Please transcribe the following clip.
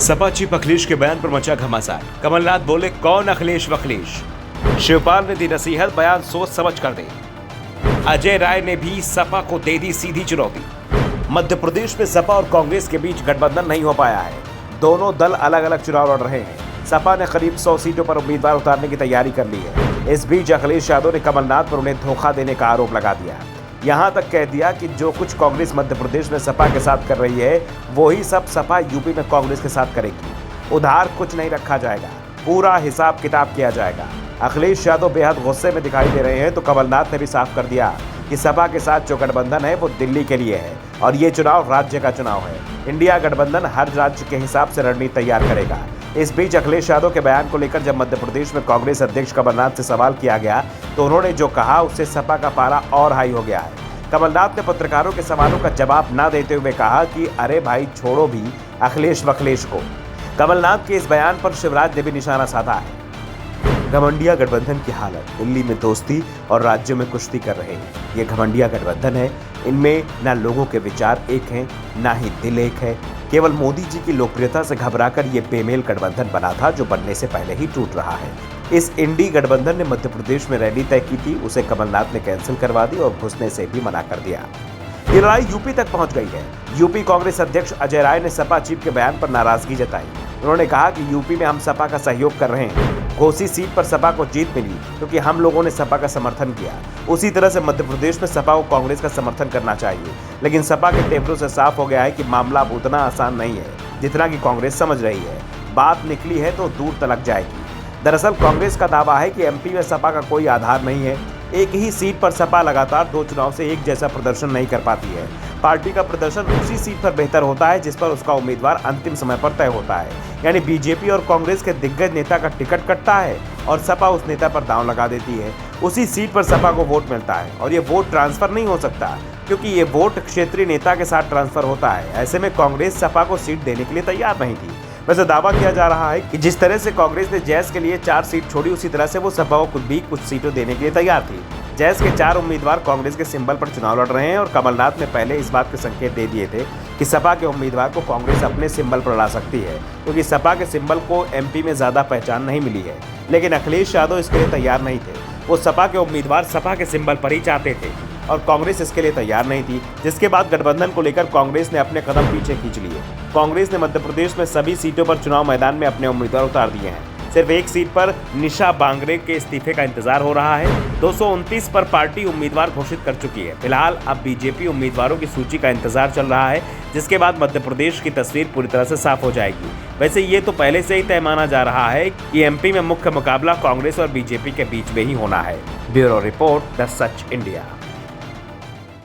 Sapa chief Akhilesh के बयान पर मचा घमासान। कमलनाथ बोले कौन अखिलेश वखिलेश। शिवपाल ने दी नसीहत, बयान सोच समझ कर दे। अजय राय ने भी सपा को दे दी सीधी चुनौती। मध्य प्रदेश में सपा और कांग्रेस के बीच गठबंधन नहीं हो पाया है। दोनों दल अलग अलग चुनाव लड़ रहे हैं। सपा ने करीब 100 सीटों पर उम्मीदवार उतारने की तैयारी कर ली है। इस बीच अखिलेश यादव ने कमलनाथ पर उन्हें धोखा देने का आरोप लगा दिया। यहां तक कह दिया कि जो कुछ कांग्रेस मध्य प्रदेश में सपा के साथ कर रही है, वही सब सपा यूपी में कांग्रेस के साथ करेगी। उधार कुछ नहीं रखा जाएगा, पूरा हिसाब किताब किया जाएगा। अखिलेश यादव बेहद गुस्से में दिखाई दे रहे हैं, तो कमलनाथ ने भी साफ कर दिया कि सपा के साथ जो गठबंधन है वो दिल्ली के लिए है और ये चुनाव राज्य का चुनाव है। इंडिया गठबंधन हर राज्य के हिसाब से रणनीति तैयार करेगा। इस बीच अखिलेश यादव के बयान को लेकर जब मध्य प्रदेश में कांग्रेस अध्यक्ष कमलनाथ से सवाल किया गया, तो उन्होंने जो कहा उससे सपा का पारा और हाई हो गया है। कमलनाथ ने पत्रकारों के सवालों का जवाब न देते हुए कहा कि अरे भाई छोड़ो भी अखिलेश वखिलेश को। कमलनाथ के इस बयान पर शिवराज ने भी निशाना साधा है। घमंडिया गठबंधन की हालत, दिल्ली में दोस्ती और राज्यों में कुश्ती कर रहे हैं। ये घमंडिया गठबंधन है, इनमें ना लोगों के विचार एक हैं, ना ही दिल एक है। केवल मोदी जी की लोकप्रियता से घबराकर ये बेमेल गठबंधन बना था, जो बनने से पहले ही टूट रहा है। इस इंडी गठबंधन ने मध्य प्रदेश में रैली तय की थी, उसे कमलनाथ ने कैंसिल करवा दी और घुसने से भी मना कर दिया। ये लड़ाई यूपी तक पहुंच गई है। यूपी कांग्रेस अध्यक्ष अजय राय ने सपा चीफ के बयान पर नाराजगी जताई। उन्होंने कहा कि यूपी में हम सपा का सहयोग कर रहे हैं। घोसी सीट पर सपा को जीत मिली क्योंकि हम लोगों ने सपा का समर्थन किया। उसी तरह से मध्य प्रदेश में सपा को कांग्रेस का समर्थन करना चाहिए, लेकिन सपा के तेवरों से साफ हो गया है कि मामला अब उतना आसान नहीं है जितना कि कांग्रेस समझ रही है। बात निकली है तो दूर तलक जाएगी। दरअसल कांग्रेस का दावा है कि एमपी में सपा का कोई आधार नहीं है। एक ही सीट पर सपा लगातार 2 चुनाव से एक जैसा प्रदर्शन नहीं कर पाती है। पार्टी का प्रदर्शन उसी सीट पर बेहतर होता है जिस पर उसका उम्मीदवार अंतिम समय पर तय होता है। यानी बीजेपी और कांग्रेस के दिग्गज नेता का टिकट कटता है और सपा उस नेता पर दांव लगा देती है। उसी सीट पर सपा को वोट मिलता है और ये वोट ट्रांसफर नहीं हो सकता, क्योंकि ये वोट क्षेत्रीय नेता के साथ ट्रांसफर होता है। ऐसे में कांग्रेस सपा को सीट देने के लिए तैयार नहीं थी। वैसे दावा किया जा रहा है कि जिस तरह से कांग्रेस ने जैस के लिए 4 सीट छोड़ी, उसी तरह से वो सपा को खुद भी कुछ सीटें देने के लिए तैयार थी। जैस के 4 उम्मीदवार कांग्रेस के सिंबल पर चुनाव लड़ रहे हैं और कमलनाथ ने पहले इस बात के संकेत दे दिए थे कि सपा के उम्मीदवार को कांग्रेस अपने सिंबल पर ला सकती है, क्योंकि सपा के सिंबल को एमपी में ज्यादा पहचान नहीं मिली है। लेकिन अखिलेश यादव इसके लिए तैयार नहीं थे। वो सपा के उम्मीदवार सपा के सिंबल पर ही चाहते थे और कांग्रेस इसके लिए तैयार नहीं थी, जिसके बाद गठबंधन को लेकर कांग्रेस ने अपने कदम पीछे खींच लिए। कांग्रेस ने मध्य प्रदेश में सभी सीटों पर चुनाव मैदान में अपने उम्मीदवार उतार दिए हैं। सिर्फ एक सीट पर निशा बांगरे के इस्तीफे का इंतजार हो रहा है। 229 पर पार्टी उम्मीदवार घोषित कर चुकी है। फिलहाल अब बीजेपी उम्मीदवारों की सूची का इंतजार चल रहा है, जिसके बाद मध्य प्रदेश की तस्वीर पूरी तरह से साफ हो जाएगी। वैसे ये तो पहले से ही तय माना जा रहा है कि एमपी में मुख्य मुकाबला कांग्रेस और बीजेपी के बीच में ही होना है। Bureau report, the such India.